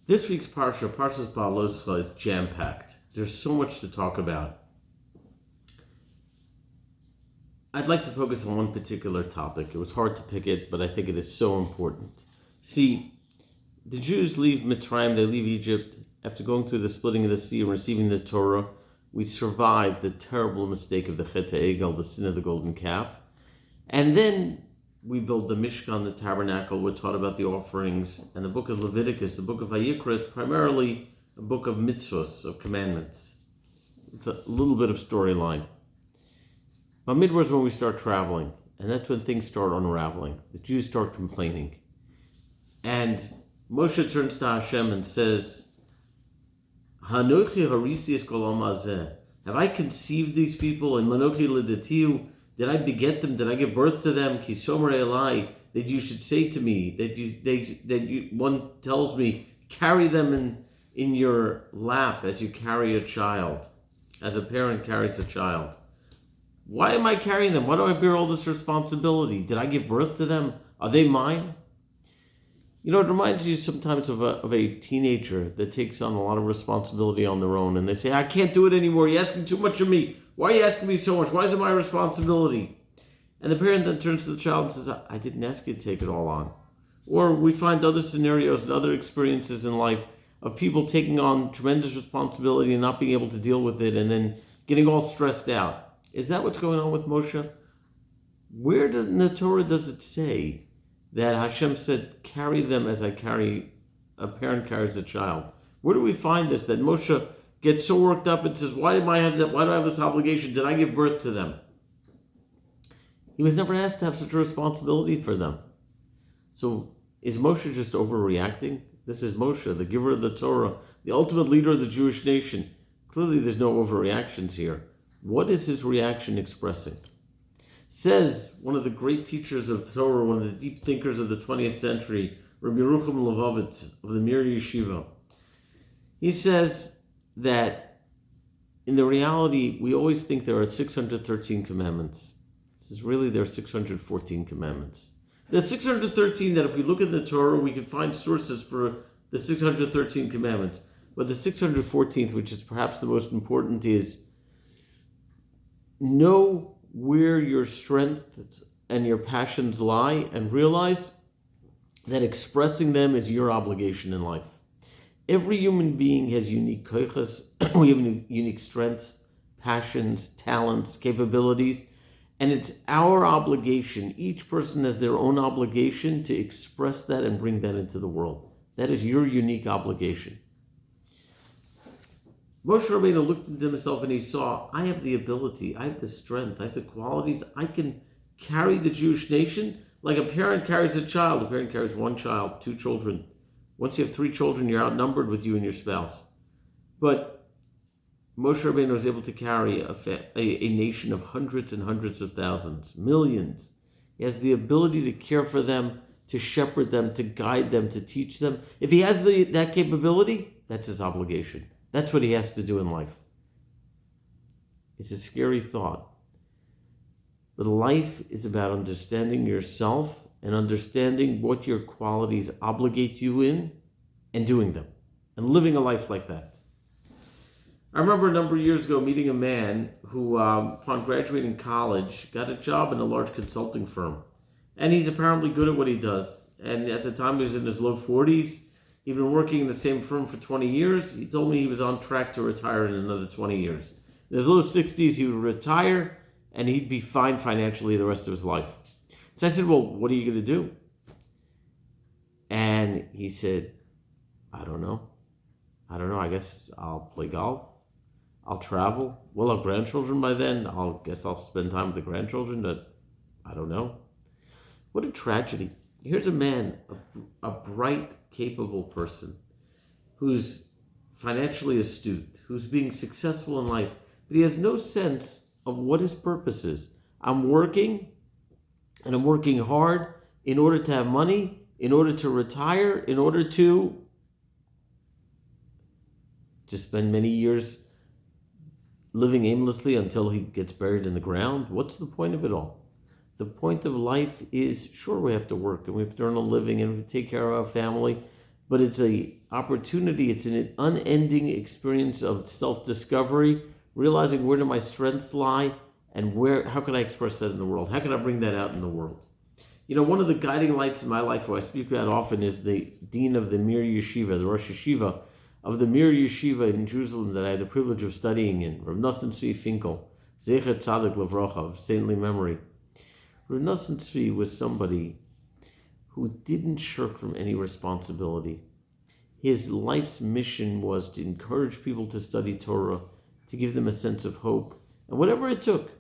This week's Parsha, Parshas Ba'aloscha, is jam-packed. There's so much to talk about. I'd like to focus on one particular topic. It was hard to pick it, but I think it is so important. See, the Jews leave Mitzrayim, they leave Egypt. After going through the splitting of the sea and receiving the Torah, we survived the terrible mistake of the Chet HaEgel, the sin of the golden calf. And then we build the Mishkan, the tabernacle. We're taught about the offerings. And the book of Leviticus, the book of Vayikra, is primarily a book of mitzvos, of commandments, with a little bit of storyline. Bamidbar is when we start traveling, and that's when things start unraveling. The Jews start complaining. And Moshe turns to Hashem and says, Hanochi harisi es kol ha'am hazeh. Have I conceived these people? And Manochi ledatiu, did I beget them? Did I give birth to them? Ki somer elai, that you should say to me, one tells me, carry them in your lap as you carry a child, as a parent carries a child. Why am I carrying them? Why do I bear all this responsibility? Did I give birth to them? Are they mine? You know, it reminds you sometimes of a teenager that takes on a lot of responsibility on their own, and they say, I can't do it anymore. You're asking too much of me. Why are you asking me so much? Why is it my responsibility? And the parent then turns to the child and says, I didn't ask you to take it all on. Or we find other scenarios and other experiences in life of people taking on tremendous responsibility and not being able to deal with it and then getting all stressed out. Is that what's going on with Moshe? Where in the Torah does it say that Hashem said, carry them as a parent carries a child? Where do we find this, that Moshe gets so worked up and says, why do I have this obligation? Did I give birth to them? He was never asked to have such a responsibility for them. So is Moshe just overreacting? This is Moshe, the giver of the Torah, the ultimate leader of the Jewish nation. Clearly there's no overreactions here. What is his reaction expressing? Says one of the great teachers of Torah, one of the deep thinkers of the 20th century, Rabbi Yerucham Levovitz of the Mir Yeshiva. He says that in the reality, we always think there are 613 commandments. He says really there are 614 commandments. The 613 that if we look at the Torah, we can find sources for the 613 commandments. But the 614th, which is perhaps the most important, is know where your strength and your passions lie and realize that expressing them is your obligation in life. Every human being has unique koiches, we have unique strengths, passions, talents, capabilities, and it's our obligation. Each person has their own obligation to express that and bring that into the world. That is your unique obligation. Moshe Rabbeinu looked into himself and he saw, I have the ability, I have the strength, I have the qualities, I can carry the Jewish nation like a parent carries a child. A parent carries one child, two children. Once you have three children, you're outnumbered with you and your spouse. But Moshe Rabbeinu was able to carry a nation of hundreds and hundreds of thousands, millions. He has the ability to care for them, to shepherd them, to guide them, to teach them. If he has that capability, that's his obligation. That's what he has to do in life. It's a scary thought. But life is about understanding yourself and understanding what your qualities obligate you in and doing them and living a life like that. I remember a number of years ago meeting a man who, upon graduating college, got a job in a large consulting firm. And he's apparently good at what he does. And at the time he was in his low 40s. He'd been working in the same firm for 20 years. He told me he was on track to retire in another 20 years. In his low 60s, he would retire and he'd be fine financially the rest of his life. So I said, well, what are you going to do? And he said, I don't know. I guess I'll play golf. I'll travel. We'll have grandchildren by then. Guess I'll spend time with the grandchildren, but I don't know. What a tragedy. Here's a man, a bright, capable person who's financially astute, who's being successful in life, but he has no sense of what his purpose is. I'm working, and I'm working hard in order to have money, in order to retire, in order to spend many years living aimlessly until he gets buried in the ground. What's the point of it all? The point of life is, sure, we have to work and we have to earn a living and we have to take care of our family, but it's a opportunity. It's an unending experience of self-discovery, realizing where do my strengths lie, and how can I express that in the world? How can I bring that out in the world? One of the guiding lights in my life, who I speak about often, is the dean of the Mir Yeshiva, the Rosh Yeshiva of the Mir Yeshiva in Jerusalem that I had the privilege of studying in, Rav Nosson Tzvi Finkel, Zecher Tzadik Levrocha, of saintly memory. Rav Nosson Tzvi was somebody who didn't shirk from any responsibility. His life's mission was to encourage people to study Torah, to give them a sense of hope, and whatever it took.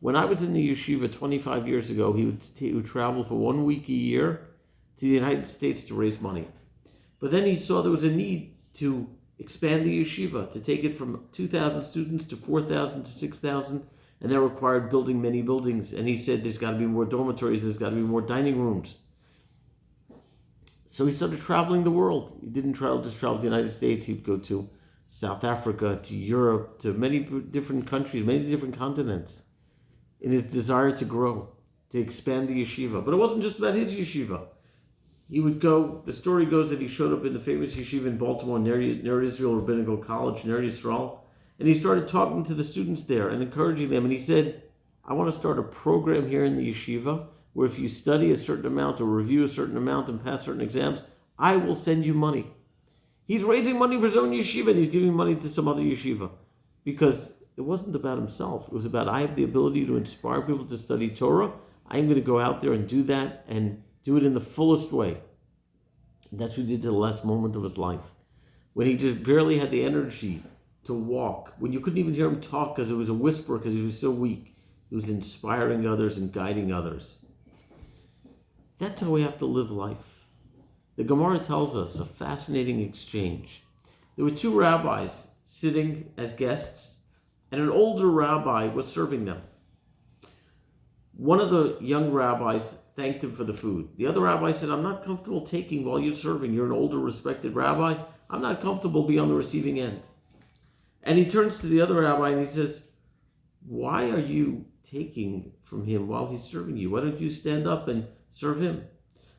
When I was in the yeshiva 25 years ago, he would travel for 1 week a year to the United States to raise money. But then he saw there was a need to expand the yeshiva, to take it from 2,000 students to 4,000 to 6,000, and that required building many buildings. And he said there's got to be more dormitories, there's got to be more dining rooms. So he started traveling the world. He didn't just travel to the United States, he'd go to South Africa, to Europe, to many different countries, many different continents, in his desire to grow, to expand the yeshiva. But it wasn't just about his yeshiva. He would go, the story goes that he showed up in the famous yeshiva in Baltimore, Ner Israel Rabbinical College, Ner Yisrael, and he started talking to the students there and encouraging them. And he said, I want to start a program here in the yeshiva where if you study a certain amount or review a certain amount and pass certain exams, I will send you money. He's raising money for his own yeshiva and he's giving money to some other yeshiva because it wasn't about himself. It was about, I have the ability to inspire people to study Torah. I'm going to go out there and do that and do it in the fullest way. And that's what he did to the last moment of his life. When he just barely had the energy to walk, when you couldn't even hear him talk because it was a whisper because he was so weak, he was inspiring others and guiding others. That's how we have to live life. The Gemara tells us a fascinating exchange. There were two rabbis sitting as guests, and an older rabbi was serving them. One of the young rabbis thanked him for the food. The other rabbi said, I'm not comfortable taking while you're serving. You're an older, respected rabbi. I'm not comfortable being on the receiving end. And he turns to the other rabbi and he says, why are you taking from him while he's serving you? Why don't you stand up and serve him?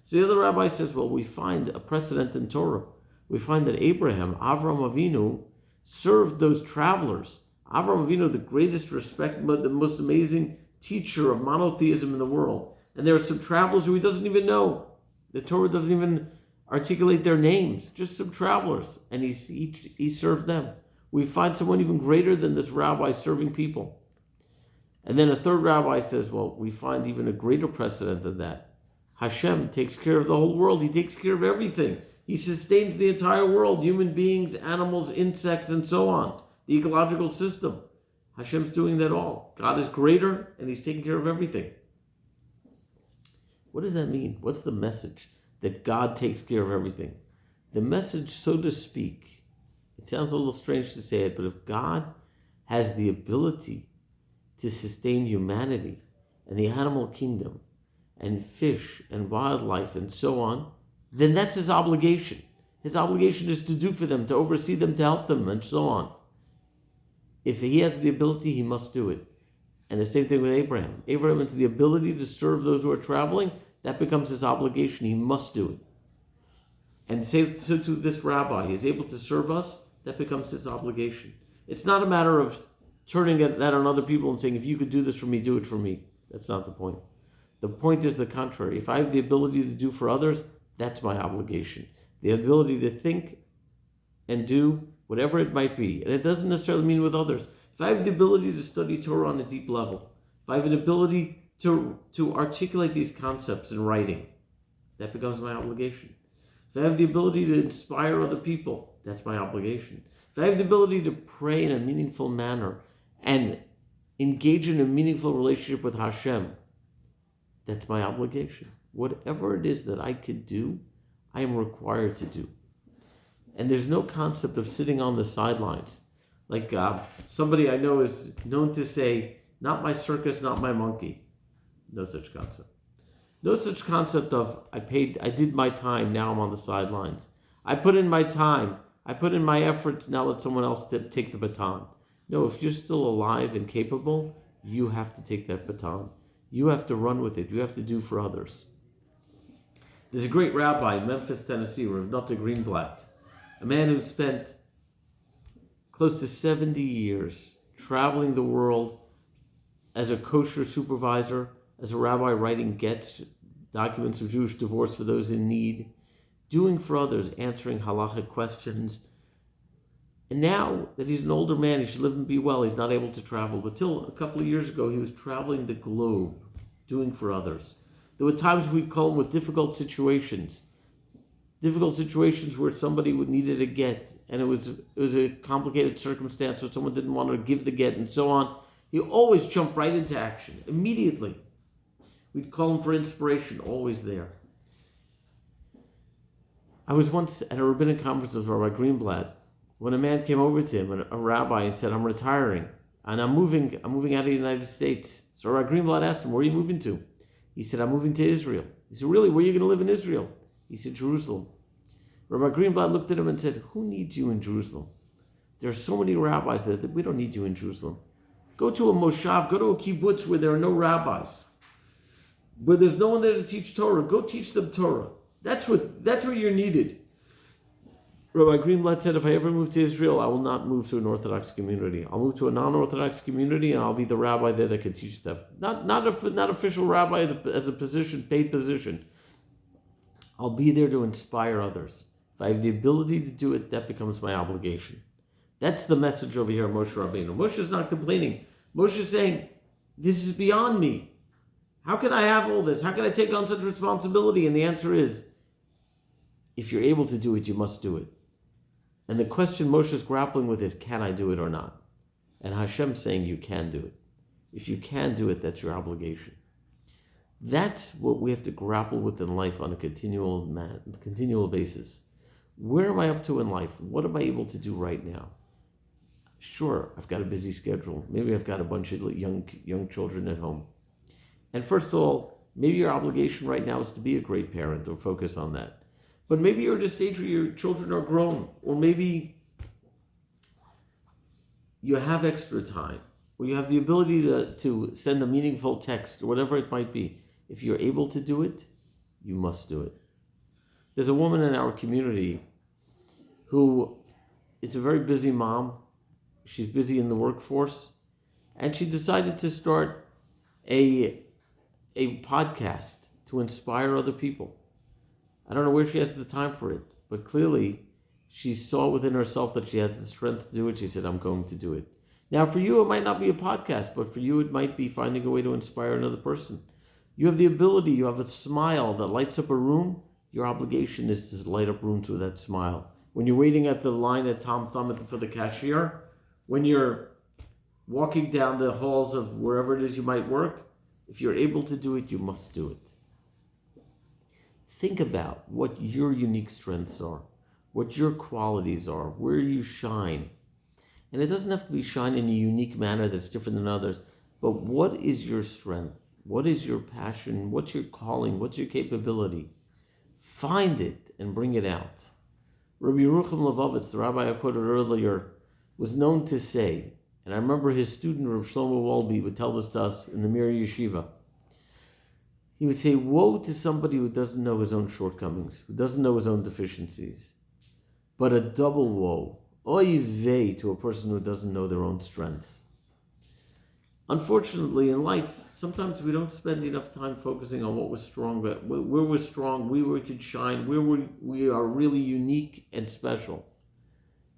So the other rabbi says, well, we find a precedent in Torah. We find that Avram Avinu, served those travelers. Avram Avinu, the greatest respect, but the most amazing teacher of monotheism in the world. And there are some travelers who he doesn't even know. The Torah doesn't even articulate their names, just some travelers. And he served them. We find someone even greater than this rabbi serving people. And then a third rabbi says, well, we find even a greater precedent than that. Hashem takes care of the whole world. He takes care of everything. He sustains the entire world, human beings, animals, insects, and so on. The ecological system. Hashem's doing that all. God is greater, and he's taking care of everything. What does that mean? What's the message? That God takes care of everything. The message, so to speak, it sounds a little strange to say it, but if God has the ability to sustain humanity and the animal kingdom and fish and wildlife and so on, then that's his obligation. His obligation is to do for them, to oversee them, to help them, and so on. If he has the ability, he must do it. And the same thing with Abraham. Abraham has the ability to serve those who are traveling. That becomes his obligation. He must do it. And so to this rabbi, he is able to serve us. That becomes his obligation. It's not a matter of turning that on other people and saying, if you could do this for me, do it for me. That's not the point. The point is the contrary. If I have the ability to do for others, that's my obligation. The ability to think and do whatever it might be. And it doesn't necessarily mean with others. If I have the ability to study Torah on a deep level, if I have an ability to articulate these concepts in writing, that becomes my obligation. If I have the ability to inspire other people, that's my obligation. If I have the ability to pray in a meaningful manner and engage in a meaningful relationship with Hashem, that's my obligation. Whatever it is that I could do, I am required to do. And there's no concept of sitting on the sidelines. Like somebody I know is known to say, not my circus, not my monkey. No such concept. No such concept of, I did my time, now I'm on the sidelines. I put in my time, I put in my efforts, now let someone else take the baton. No, if you're still alive and capable, you have to take that baton. You have to run with it. You have to do for others. There's a great rabbi in Memphis, Tennessee, Rav Nata Greenblatt, a man who spent close to 70 years traveling the world as a kosher supervisor, as a rabbi writing gets, documents of Jewish divorce for those in need, doing for others, answering halachic questions. And now that he's an older man, he should live and be well, he's not able to travel. But till a couple of years ago, he was traveling the globe, doing for others. There were times we'd call him with difficult situations where somebody needed a get, and it was a complicated circumstance, or someone didn't want to give the get, and so on. He always jumped right into action, immediately. We'd call him for inspiration, always there. I was once at a rabbinic conference with Rabbi Greenblatt when a man came over to him, a rabbi, and said, "I'm retiring, and I'm moving out of the United States." So Rabbi Greenblatt asked him, "Where are you moving to?" He said, "I'm moving to Israel." He said, "Really? Where are you going to live in Israel?" He said, "Jerusalem." Rabbi Greenblatt looked at him and said, "Who needs you in Jerusalem? There are so many rabbis there that we don't need you in Jerusalem. Go to a moshav, go to a kibbutz where there are no rabbis, where there's no one there to teach Torah. Go teach them Torah. That's where you're needed." Rabbi Greenblatt said, "If I ever move to Israel, I will not move to an Orthodox community. I'll move to a non-Orthodox community, and I'll be the rabbi there that can teach them. Not official rabbi as a position, paid position. I'll be there to inspire others. If I have the ability to do it, that becomes my obligation." That's the message over here of Moshe Rabbeinu. Moshe is not complaining. Moshe is saying, "This is beyond me. How can I have all this? How can I take on such responsibility?" And the answer is, if you're able to do it, you must do it. And the question Moshe is grappling with is, can I do it or not? And Hashem's saying you can do it. If you can do it, that's your obligation. That's what we have to grapple with in life on a continual basis. Where am I up to in life? What am I able to do right now? Sure, I've got a busy schedule. Maybe I've got a bunch of young children at home. And first of all, maybe your obligation right now is to be a great parent or focus on that. But maybe you're at a stage where your children are grown, or maybe you have extra time, or you have the ability to send a meaningful text, or whatever it might be. If you're able to do it, you must do it. There's a woman in our community who is a very busy mom. She's busy in the workforce, and she decided to start a podcast to inspire other people. I don't know where she has the time for it, but clearly she saw within herself that she has the strength to do it. She said, "I'm going to do it." Now, for you, it might not be a podcast, but for you, it might be finding a way to inspire another person. You have the ability, you have a smile that lights up a room. Your obligation is to light up rooms with that smile. When you're waiting at the line at Tom Thumb for the cashier, when you're walking down the halls of wherever it is you might work, if you're able to do it, you must do it. Think about what your unique strengths are, what your qualities are, where you shine. And it doesn't have to be shine in a unique manner that's different than others, but what is your strength? What is your passion? What's your calling? What's your capability? Find it and bring it out. Rabbi Yerucham Levovitz, the rabbi I quoted earlier, was known to say, and I remember his student, Rabbi Shlomo Wolbe, would tell this to us in the Mir Yeshiva. He would say, "Woe to somebody who doesn't know his own shortcomings, who doesn't know his own deficiencies. But a double woe, oy vey, to a person who doesn't know their own strengths." Unfortunately, in life, sometimes we don't spend enough time focusing on what was strong, where we're strong, where we could shine, where we are really unique and special.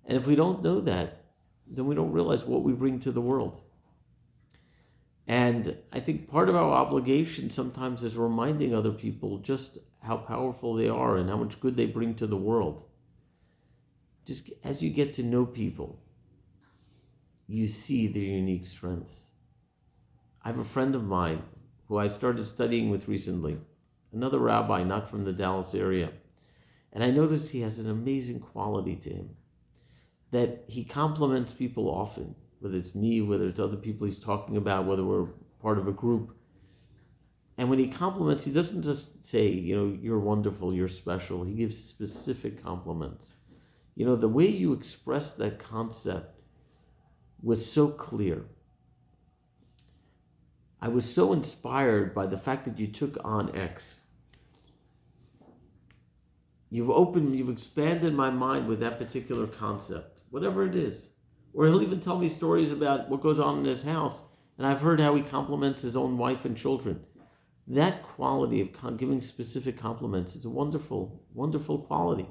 And if we don't know that, then we don't realize what we bring to the world. And I think part of our obligation sometimes is reminding other people just how powerful they are and how much good they bring to the world. Just as you get to know people, you see their unique strengths. I have a friend of mine who I started studying with recently, another rabbi, not from the Dallas area. And I noticed he has an amazing quality to him, that he compliments people often, whether it's me, whether it's other people he's talking about, whether we're part of a group. And when he compliments, he doesn't just say, "You're wonderful, you're special." He gives specific compliments. The way you express that concept was so clear. I was so inspired by the fact that you took on X. You've expanded my mind with that particular concept, whatever it is. Or he'll even tell me stories about what goes on in his house, and I've heard how he compliments his own wife and children. That quality of giving specific compliments is a wonderful, wonderful quality.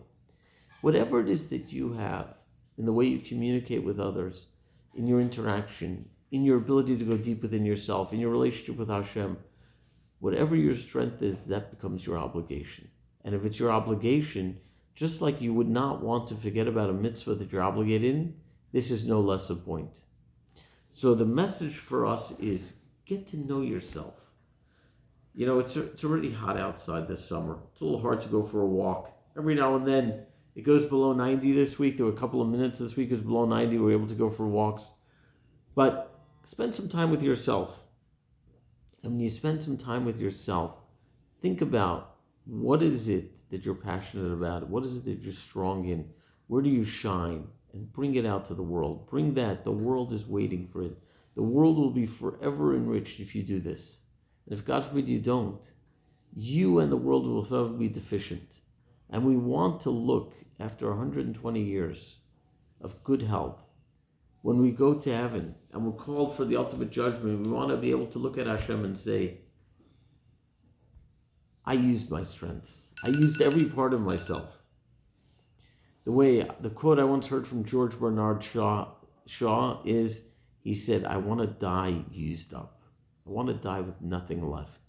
Whatever it is that you have in the way you communicate with others, in your interaction, in your ability to go deep within yourself, in your relationship with Hashem, whatever your strength is, that becomes your obligation. And if it's your obligation, just like you would not want to forget about a mitzvah that you're obligated in, this is no less a point. So the message for us is get to know yourself. You know, it's already hot outside this summer. It's a little hard to go for a walk. Every now and then, it goes below 90 this week. There were a couple of minutes this week it was below 90. We were able to go for walks. But spend some time with yourself. And when you spend some time with yourself, think about what is it that you're passionate about? What is it that you're strong in? Where do you shine? And bring it out to the world. Bring that. The world is waiting for it. The world will be forever enriched if you do this. And if God forbid you don't, you and the world will forever be deficient. And we want to look after 120 years of good health. When we go to heaven and we're called for the ultimate judgment, we want to be able to look at Hashem and say, I used my strengths. I used every part of myself. The quote I once heard from George Bernard Shaw is, he said, I want to die used up. I want to die with nothing left.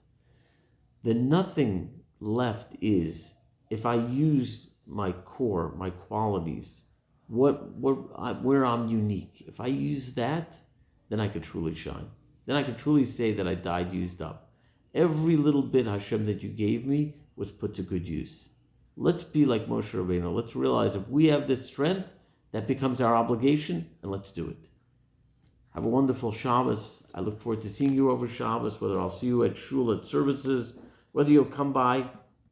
The nothing left is, if I use my core, my qualities, where I'm unique, if I use that, then I could truly shine. Then I could truly say that I died used up. Every little bit, Hashem, that you gave me was put to good use. Let's be like Moshe Rabbeinu. Let's realize if we have this strength, that becomes our obligation, and let's do it. Have a wonderful Shabbos. I look forward to seeing you over Shabbos, whether I'll see you at shul, at services, whether you'll come by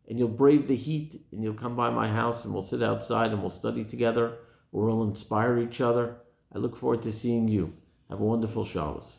and you'll brave the heat and you'll come by my house and we'll sit outside and we'll study together, or we'll inspire each other. I look forward to seeing you. Have a wonderful Shabbos.